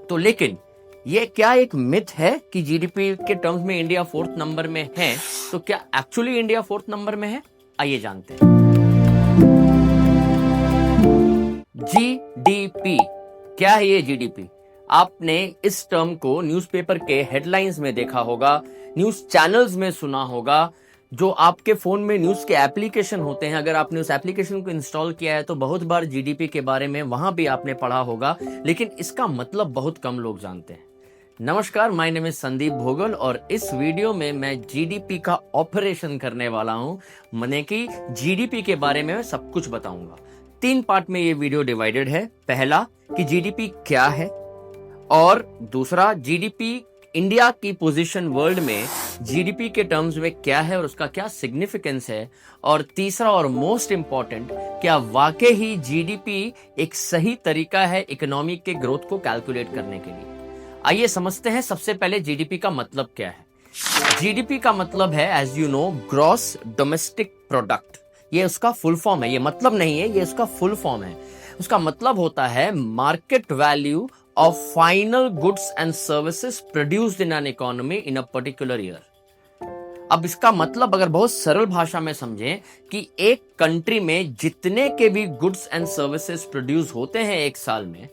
तो लेकिन ये क्या एक मिथ है कि जीडीपी के टर्म्स में इंडिया 4th नंबर में है? तो क्या एक्चुअली इंडिया 4th नंबर में है? आइए जानते हैं। जीडीपी क्या है? ये जीडीपी आपने इस टर्म को न्यूज़पेपर के हेडलाइंस में देखा होगा, न्यूज़ चैनल्स में सुना होगा, जो आपके फोन में न्यूज़ के एप्लीकेशन होते हैं, अगर आपने उस एप्लीकेशन को इंस्टॉल किया है तो बहुत बार जीडीपी के बारे में वहां भी आपने पढ़ा होगा, लेकिन इसका मतलब बहुत कम लोग जानते हैं। नमस्कार, माय नेम इज संदीप भोगल और इस वीडियो में मैं जीडीपी का ऑपरेशन करने वाला हूं, माने कि जीडीपी के बारे में सब कुछ बताऊंगा। 3 पार्ट में ये वीडियो डिवाइडेड है। पहला कि जीडीपी क्या है, और दूसरा जीडीपी इंडिया की पोजीशन वर्ल्ड में जीडीपी के टर्म्स में क्या है और उसका क्या सिग्निफिकेंस है, और तीसरा और मोस्ट इंपॉर्टेंट, क्या वाकई ही जीडीपी एक सही तरीका है इकोनॉमी के ग्रोथ को कैलकुलेट करने के लिए। आइए समझते हैं सबसे पहले जीडीपी का मतलब क्या है। जीडीपी का मतलब है, as you know, gross domestic product. ये उसका फुल फॉर्म है, ये मतलब नहीं है, ये उसका फुल फॉर्म है। उसका मतलब होता है market value of final goods and services produced in an economy in a particular year। अब इसका मतलब अगर बहुत सरल भाषा में समझें कि एक कंट्री में जितने के भी गुड्स एंड सर्विसेज प्रोड्यूस होते हैं एक साल में,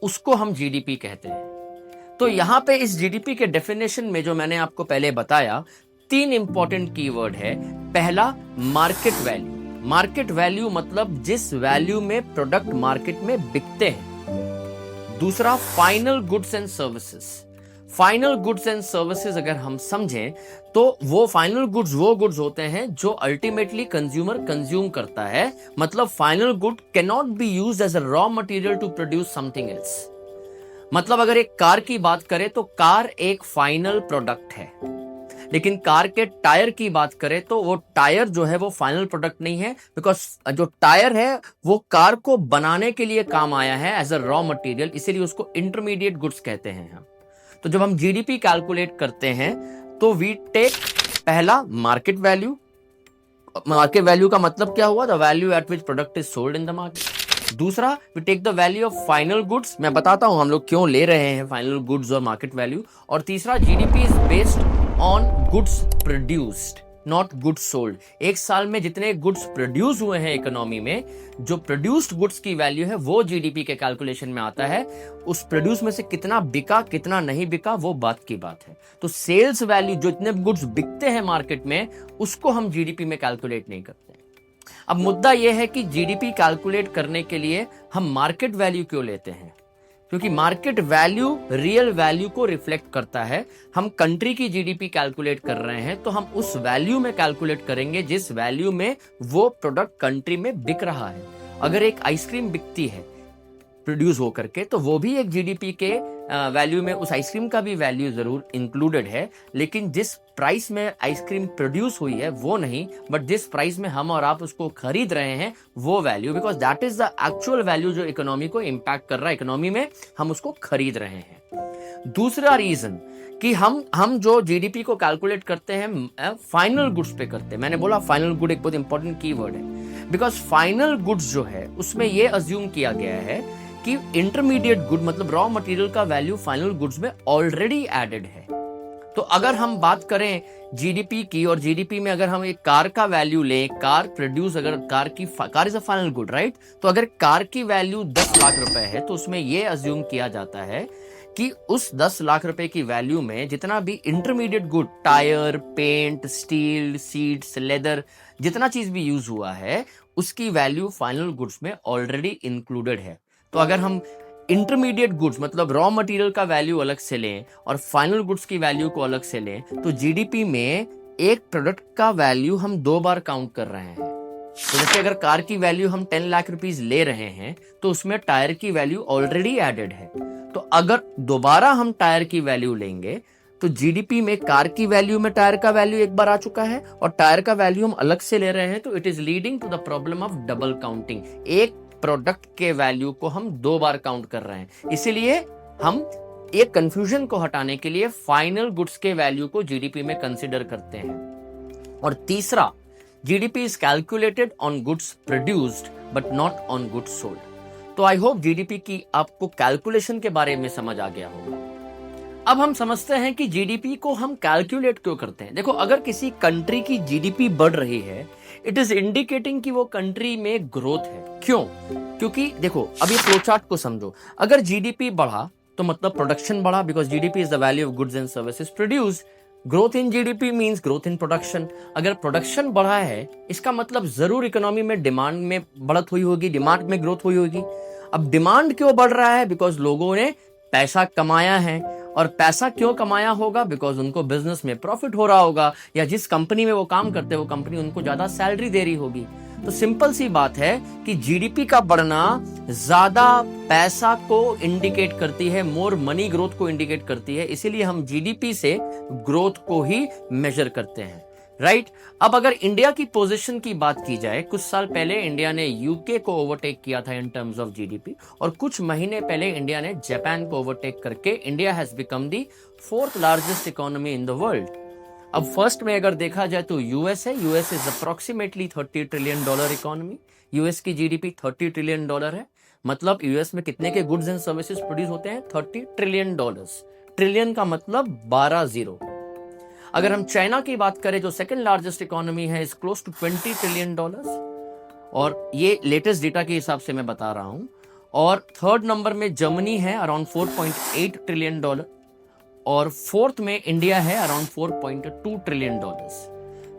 उसको हम जीडीपी कहते हैं। तो यहां पे इस जीडीपी के डेफिनेशन में जो मैंने आपको पहले बताया, 3 इंपॉर्टेंट कीवर्ड है। पहला, मार्केट वैल्यू। मार्केट वैल्यू मतलब जिस वैल्यू में प्रोडक्ट मार्केट में बिकते हैं। दूसरा, final goods and services. Final goods and services अगर हम समझें तो वो फाइनल गुड्स वो गुड्स होते हैं जो अल्टीमेटली कंज्यूमर कंज्यूम करता है। मतलब final good can not be used as a raw material to produce something else. मतलब अगर एक कार की बात करें तो कार एक फाइनल प्रोडक्ट है, लेकिन कार के टायर की बात करें तो वो टायर जो है वो फाइनल प्रोडक्ट नहीं है, बिकॉज जो टायर है वो कार को बनाने के लिए काम आया है एज अ रॉ मटेरियल, इसीलिए उसको इंटरमीडिएट गुड्स कहते हैं हम। तो जब हम जीडीपी कैलकुलेट करते हैं तो वी टेक पहला मार्केट वैल्यू। मार्केट वैल्यू का मतलब क्या हुआ? The value at which product is sold in the market. दूसरा, we take the value of final goods. मैं बताता हूं हम लोग क्यों ले रहे हैं फाइनल गुड्स और मार्केट वैल्यू। और तीसरा, GDP is based on goods produced, not goods sold. एक साल में जितने गुड्स प्रोड्यूस हुए हैं इकोनॉमी में, जो प्रोड्यूस्ड गुड्स की वैल्यू है वो जीडीपी के कैलकुलेशन में आता है। उस प्रोड्यूस में से कितना बिका कितना नहीं बिका वो बात की बात है। तो सेल्स वैल्यू, जो इतने गुड्स बिकते हैं मार्केट में, उसको हम जीडीपी में कैलकुलेट नहीं करते। अब मुद्दा यह है कि जीडीपी कैलकुलेट करने के लिए हम मार्केट वैल्यू क्यों लेते हैं? क्योंकि मार्केट वैल्यू रियल वैल्यू को रिफ्लेक्ट करता है। हम कंट्री की जीडीपी कैलकुलेट कर रहे हैं तो हम उस वैल्यू में कैलकुलेट करेंगे जिस वैल्यू में वो प्रोडक्ट कंट्री में बिक रहा है। अगर एक आइसक्रीम बिकती है प्रोड्यूस होकर के, तो वो भी एक जीडीपी के वैल्यू में, उस आइसक्रीम का भी वैल्यू जरूर इंक्लूडेड है, लेकिन जिस प्राइस में आइसक्रीम प्रोड्यूस हुई है वो नहीं, बट जिस प्राइस में हम और आप उसको खरीद रहे हैं वो value, because that is the actual value जो इकोनॉमी को इंपैक्ट कर रहा है। इकोनॉमी में हम उसको खरीद रहे हैं। दूसरा रीजन कि हम जो जीडीपी को कैलकुलेट करते हैं फाइनल गुड्स पे करते हैं। मैंने बोला फाइनल गुड एक बहुत इंपॉर्टेंट कीवर्ड है, बिकॉज फाइनल गुड्स जो है उसमें ये अज्यूम किया गया है कि इंटरमीडिएट गुड मतलब रॉ मटेरियल का वैल्यू फाइनल गुड्स में ऑलरेडी एडेड है। तो अगर हम बात करें जीडीपी की, और जीडीपी में अगर हम एक कार का वैल्यू लें, कार प्रोड्यूस, अगर car is a final good, right? तो अगर कार की वैल्यू 10 लाख रुपए है तो उसमें यह अज्यूम किया जाता है कि उस 10 लाख रुपए की वैल्यू में जितना भी intermediate good, tyre, paint, steel, seats, leather, जितना चीज भी यूज हुआ है उसकी वैल्यू फाइनल गुड्स में ऑलरेडी इंक्लूडेड है। तो अगर हम इंटरमीडिएट गुड्स मतलब रॉ मटेरियल का वैल्यू अलग से लें और फाइनल गुड्स की वैल्यू को अलग से लें, तो जीडीपी में एक प्रोडक्ट का वैल्यू हम 2 बार काउंट कर रहे हैं। तो जैसे अगर कार की वैल्यू हम 10 लाख रुपीस ले रहे हैं तो उसमें टायर की वैल्यू ऑलरेडी एडेड है। तो अगर दोबारा हम टायर की वैल्यू लेंगे तो जीडीपी में कार की वैल्यू में टायर का वैल्यू एक बार आ चुका है और टायर का वैल्यू हम अलग से ले रहे हैं, तो it is leading to the problem of double counting. एक प्रोडक्ट के वैल्यू को हम 2 बार काउंट कर रहे हैं। इसीलिए हम एक कंफ्यूजन को हटाने के लिए फाइनल गुड्स के वैल्यू को जीडीपी में कंसीडर करते हैं। और तीसरा, GDP is calculated on goods produced but not on goods sold. तो आई होप जीडीपी की आपको कैलकुलेशन के बारे में समझ आ गया होगा। अब हम समझते हैं कि जीडीपी को हम कैलकुलेट क्यों करते हैं। देखो, अगर किसी कंट्री की जीडीपी बढ़ रही है, इट इज इंडिकेटिंग कि वो कंट्री में ग्रोथ है। क्यों? क्योंकि देखो, अभी फ्लो चार्ट को समझो। अगर जीडीपी बढ़ा तो मतलब प्रोडक्शन बढ़ा, because GDP is the value of goods and services produced. Growth in GDP means growth in production. अगर प्रोडक्शन बढ़ा है, इसका मतलब जरूर इकोनॉमी में डिमांड में बढ़त हुई होगी, डिमांड में ग्रोथ हुई होगी। अब डिमांड क्यों बढ़ रहा है? बिकॉज लोगों ने पैसा कमाया है। और पैसा क्यों कमाया होगा? बिकॉज उनको बिजनेस में प्रॉफिट हो रहा होगा, या जिस कंपनी में वो काम करते हैं वो कंपनी उनको ज्यादा सैलरी दे रही होगी। तो सिंपल सी बात है कि जीडीपी का बढ़ना ज्यादा पैसा को इंडिकेट करती है, मोर मनी ग्रोथ को इंडिकेट करती है। इसीलिए हम जीडीपी से ग्रोथ को ही मेजर करते हैं, राइट? अब अगर इंडिया की पोजीशन की बात की जाए, कुछ साल पहले इंडिया ने यूके को ओवरटेक किया था इन टर्म्स ऑफ जीडीपी, और कुछ महीने पहले इंडिया ने जापान को ओवरटेक करके India has become the 4th largest economy in the world. अब फर्स्ट में अगर देखा जाए तो यूएस है। US is approximately $30 trillion economy. US की जीडीपी $30 ट्रिलियन है। मतलब यूएस में कितने के गुड्स एंड सर्विसेज प्रोड्यूस होते हैं? $30 ट्रिलियन। ट्रिलियन का मतलब 12 जीरो। अगर हम चाइना की बात करें, जो सेकंड लार्जेस्ट इकोनॉमी है, इज क्लोज टू $20 ट्रिलियन, और ये लेटेस्ट डेटा के हिसाब से मैं बता रहा हूं। और थर्ड नंबर में जर्मनी है अराउंड $4.8 ट्रिलियन, और फोर्थ में इंडिया है अराउंड $4.2 ट्रिलियन।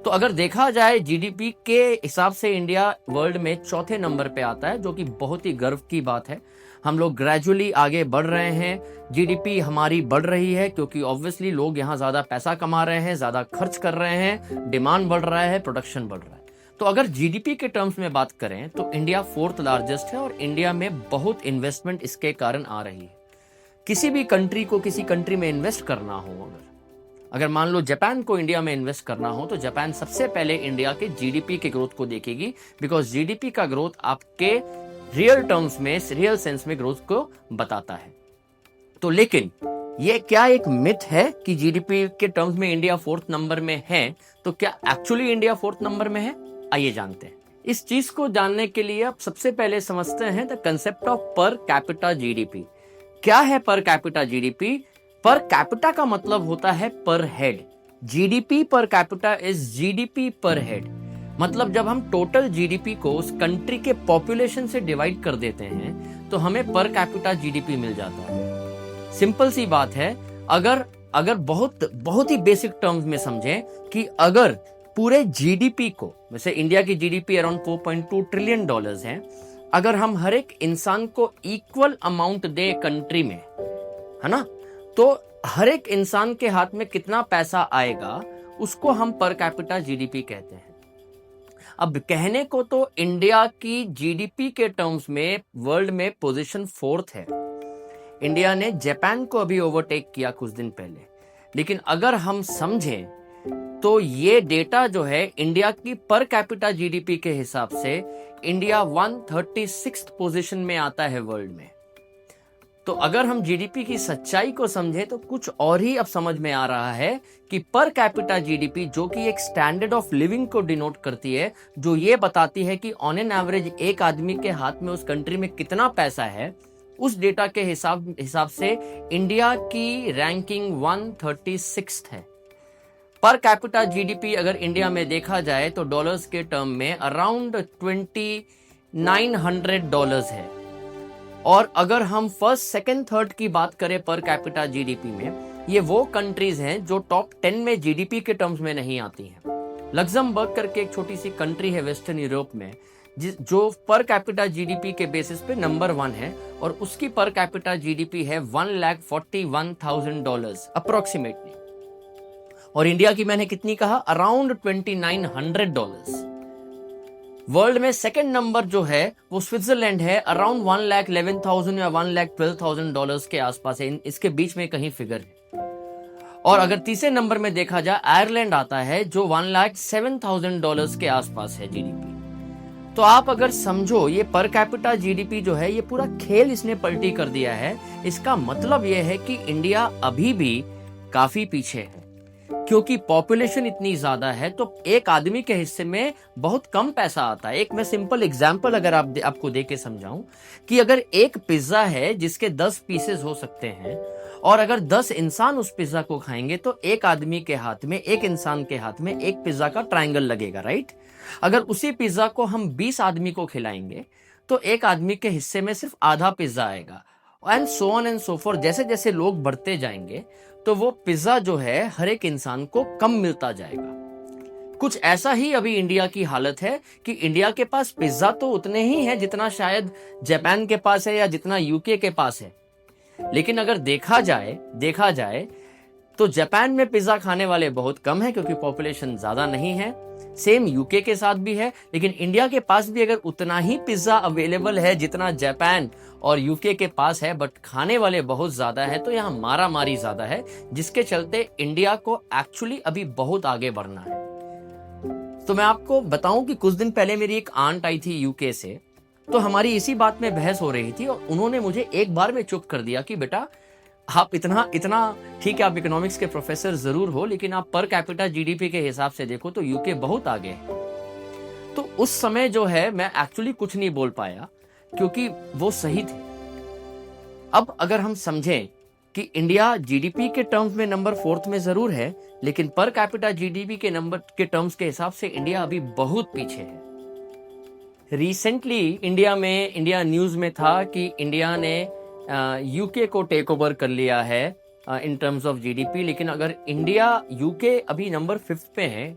तो अगर देखा जाए जीडीपी के हिसाब से इंडिया वर्ल्ड में चौथे नंबर पे आता है, जो कि बहुत ही गर्व की बात है। हम लोग ग्रेजुअली आगे बढ़ रहे हैं, जीडीपी हमारी बढ़ रही है, क्योंकि ऑब्वियसली लोग यहाँ ज्यादा पैसा कमा रहे हैं, ज्यादा खर्च कर रहे हैं, डिमांड बढ़ रहा है, प्रोडक्शन बढ़ रहा है। तो अगर जीडीपी के टर्म्स में बात करें तो इंडिया 4th लार्जेस्ट है, और इंडिया में बहुत इन्वेस्टमेंट इसके कारण आ रही है। किसी भी कंट्री को किसी कंट्री में इन्वेस्ट करना हो, अगर मान लो जापान को इंडिया में इन्वेस्ट करना हो, तो जापान सबसे पहले इंडिया के जीडीपी के ग्रोथ को देखेगी, बिकॉज जीडीपी का ग्रोथ आपके रियल टर्म्स में, रियल सेंस में ग्रोथ को बताता है। तो लेकिन ये क्या एक मिथ है कि जीडीपी के टर्म्स में इंडिया 4th नंबर में है? तो क्या एक्चुअली इंडिया 4th नंबर में है? आइए जानते हैं। इस चीज को जानने के लिए आप सबसे पहले समझते हैं the concept of per capita GDP. क्या है per capita GDP? Per capita का मतलब होता है पर head. GDP per capita is GDP पर हेड। मतलब जब हम टोटल जीडीपी को उस कंट्री के पॉपुलेशन से डिवाइड कर देते हैं तो हमें पर कैपिटा जीडीपी मिल जाता है। सिंपल सी बात है। अगर बहुत ही बेसिक टर्म्स में समझें कि अगर पूरे जीडीपी को, वैसे इंडिया की जीडीपी अराउंड $4.2 ट्रिलियन है, अगर हम हर एक इंसान को इक्वल अमाउंट दे कंट्री में, है ना, तो हर एक इंसान के हाथ में कितना पैसा आएगा उसको हम पर कैपिटा जीडीपी कहते हैं। अब कहने को तो इंडिया की जीडीपी के टर्म्स में वर्ल्ड में पोजीशन 4th है। इंडिया ने जापान को अभी ओवरटेक किया कुछ दिन पहले, लेकिन अगर हम समझें तो ये डेटा जो है इंडिया की पर कैपिटा जीडीपी के हिसाब से इंडिया 136th पोजीशन में आता है वर्ल्ड में। तो अगर हम जीडीपी की सच्चाई को समझें तो कुछ और ही अब समझ में आ रहा है कि पर कैपिटा जीडीपी, जो कि एक स्टैंडर्ड ऑफ लिविंग को डिनोट करती है, जो ये बताती है कि ऑन एन एवरेज एक आदमी के हाथ में उस कंट्री में कितना पैसा है, उस डेटा के हिसाब से इंडिया की रैंकिंग 136th है। पर कैपिटा जीडीपी अगर इंडिया में देखा जाए तो डॉलर्स के टर्म में अराउंड $2,900 है। और अगर हम फर्स्ट, सेकंड, थर्ड की बात करें पर कैपिटा जीडीपी में, ये वो कंट्रीज हैं जो टॉप 10 में जीडीपी के टर्म्स में नहीं आती हैं। लग्जमबर्ग करके एक छोटी सी कंट्री है वेस्टर्न यूरोप में, जो पर कैपिटा जीडीपी के बेसिस पे नंबर 1 है, और उसकी पर कैपिटा जीडीपी है $1,41,000 अप्रोक्सीमेटली। और इंडिया की मैंने कितनी कहा? अराउंड $2,900। वर्ल्ड में सेकंड नंबर जो है वो स्विट्जरलैंड है, अराउंड $1,11,000 या $1,12,000 के आसपास है, इसके बीच में कहीं फिगर है। और अगर तीसरे नंबर में देखा जाए, आयरलैंड आता है जो $1,07,000 के आसपास है जीडीपी। तो आप अगर समझो, ये पर कैपिटा जीडीपी जो है, ये पूरा खेल इसने पलटी कर दिया है। इसका मतलब ये है कि इंडिया अभी भी काफी पीछे है। क्योंकि पॉपुलेशन इतनी ज्यादा है तो एक आदमी के हिस्से में बहुत कम पैसा आता है। एक मैं सिंपल एग्जांपल अगर आपको दे के समझाऊं कि अगर एक पिज्जा है जिसके 10 पीसेस हो सकते हैं और अगर 10 इंसान उस पिज्जा को खाएंगे तो एक आदमी के हाथ में, एक इंसान के हाथ में एक पिज्जा का ट्रायंगल लगेगा, राइट। अगर उसी पिज्जा को हम 20 आदमी को खिलाएंगे तो एक आदमी के हिस्से में सिर्फ आधा पिज्जा आएगा, and so on and so for. जैसे जैसे लोग बढ़ते जाएंगे तो वो पिज्जा जो है हर एक इंसान को कम मिलता जाएगा। कुछ ऐसा ही अभी इंडिया की हालत है कि इंडिया के पास पिज्जा तो उतने ही है जितना शायद जापान के पास है या जितना यूके के पास है, लेकिन अगर देखा जाए तो जापान में पिज्जा खाने वाले बहुत कम है क्योंकि पॉपुलेशन ज्यादा नहीं है। सेम यूके के साथ भी है, लेकिन इंडिया के पास भी अगर उतना ही पिज्जा अवेलेबल है जितना जापान और यूके के पास है, बट खाने वाले बहुत ज्यादा है, तो यहाँ मारा मारी ज्यादा है, जिसके चलते इंडिया को एक्चुअली अभी बहुत आगे बढ़ना है। तो मैं आपको बताऊं कि कुछ दिन पहले मेरी एक आंट आई थी यूके से, तो हमारी इसी बात में बहस हो रही थी और उन्होंने मुझे एक बार में चुप कर दिया कि बेटा आप इतना ठीक है, आप इकोनॉमिक्स के प्रोफेसर जरूर हो, लेकिन आप पर कैपिटा जीडीपी के हिसाब से देखो तो यूके बहुत आगे है। तो उस समय जो है मैं एक्चुअली कुछ नहीं बोल पाया क्योंकि वो सही थे। अब अगर हम समझें कि इंडिया जीडीपी के टर्म्स में नंबर 4 में जरूर है, लेकिन पर कैपिटा जीडीपी के नंबर के टर्म्स के हिसाब से इंडिया अभी बहुत पीछे है। रिसेंटली इंडिया न्यूज में था कि इंडिया ने यूके को टेक ओवर कर लिया है इन टर्म्स ऑफ जीडीपी, लेकिन अगर यूके अभी नंबर 5 पे है,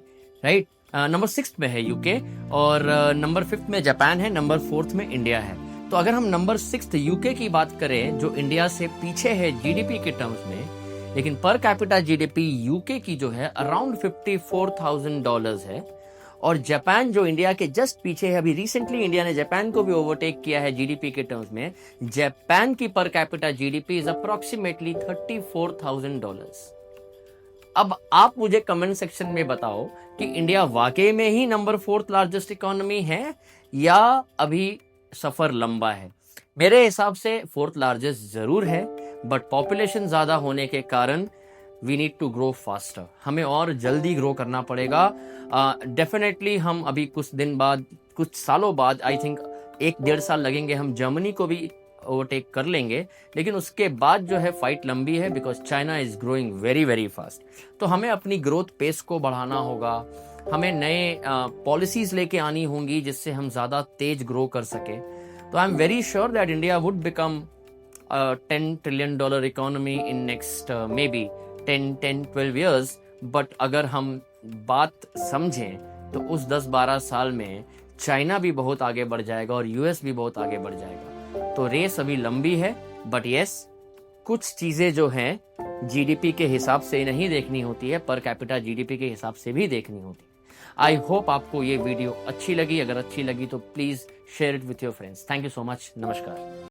राइट, नंबर 6 में है यूके और नंबर 5 में जापान है, नंबर 4 में इंडिया है। तो अगर हम नंबर 6 यूके की बात करें जो इंडिया से पीछे है जीडीपी के टर्म्स में, लेकिन पर कैपिटा जीडीपी यूके की जो है अराउंड $54,000 है, और जापान जो इंडिया के जस्ट पीछे है, अभी रिसेंटली इंडिया ने जापान को भी ओवरटेक किया है जीडीपी के टर्म्स में। जापान की per capita GDP is approximately $34,000। अब आप मुझे कमेंट सेक्शन में बताओ कि इंडिया वाकई में ही नंबर 4th लार्जेस्ट इकोनॉमी है या अभी सफर लंबा है। मेरे हिसाब से 4th लार्जेस्ट जरूर है, बट पॉपुलेशन ज्यादा होने के कारण we need to grow faster, हमें और जल्दी ग्रो करना पड़ेगा। डेफिनेटली हम अभी कुछ सालों बाद, आई थिंक 1-1.5 साल लगेंगे, हम जर्मनी को भी ओवरटेक कर लेंगे, लेकिन उसके बाद जो है फाइट लंबी है because China is growing very very fast. तो हमें अपनी ग्रोथ पेस को बढ़ाना होगा, हमें नए पॉलिसीज लेके आनी होंगी जिससे हम ज्यादा तेज ग्रो कर सके। तो I am very sure that India would become $10 trillion economy in next may be 10-12 years, but अगर हम बात समझें तो उस 10-12 साल में चाइना भी बहुत आगे बढ़ जाएगा और यूएस भी बहुत आगे बढ़ जाएगा। तो रेस अभी लंबी है, बट यस, कुछ चीजें जो हैं जीडीपी के हिसाब से नहीं देखनी होती है, पर कैपिटा जीडीपी के हिसाब से भी देखनी होती है। आई होप आपको ये वीडियो अच्छी लगी। अगर अच्छी लगी तो please share it with your friends. Thank you so much. नमस्कार।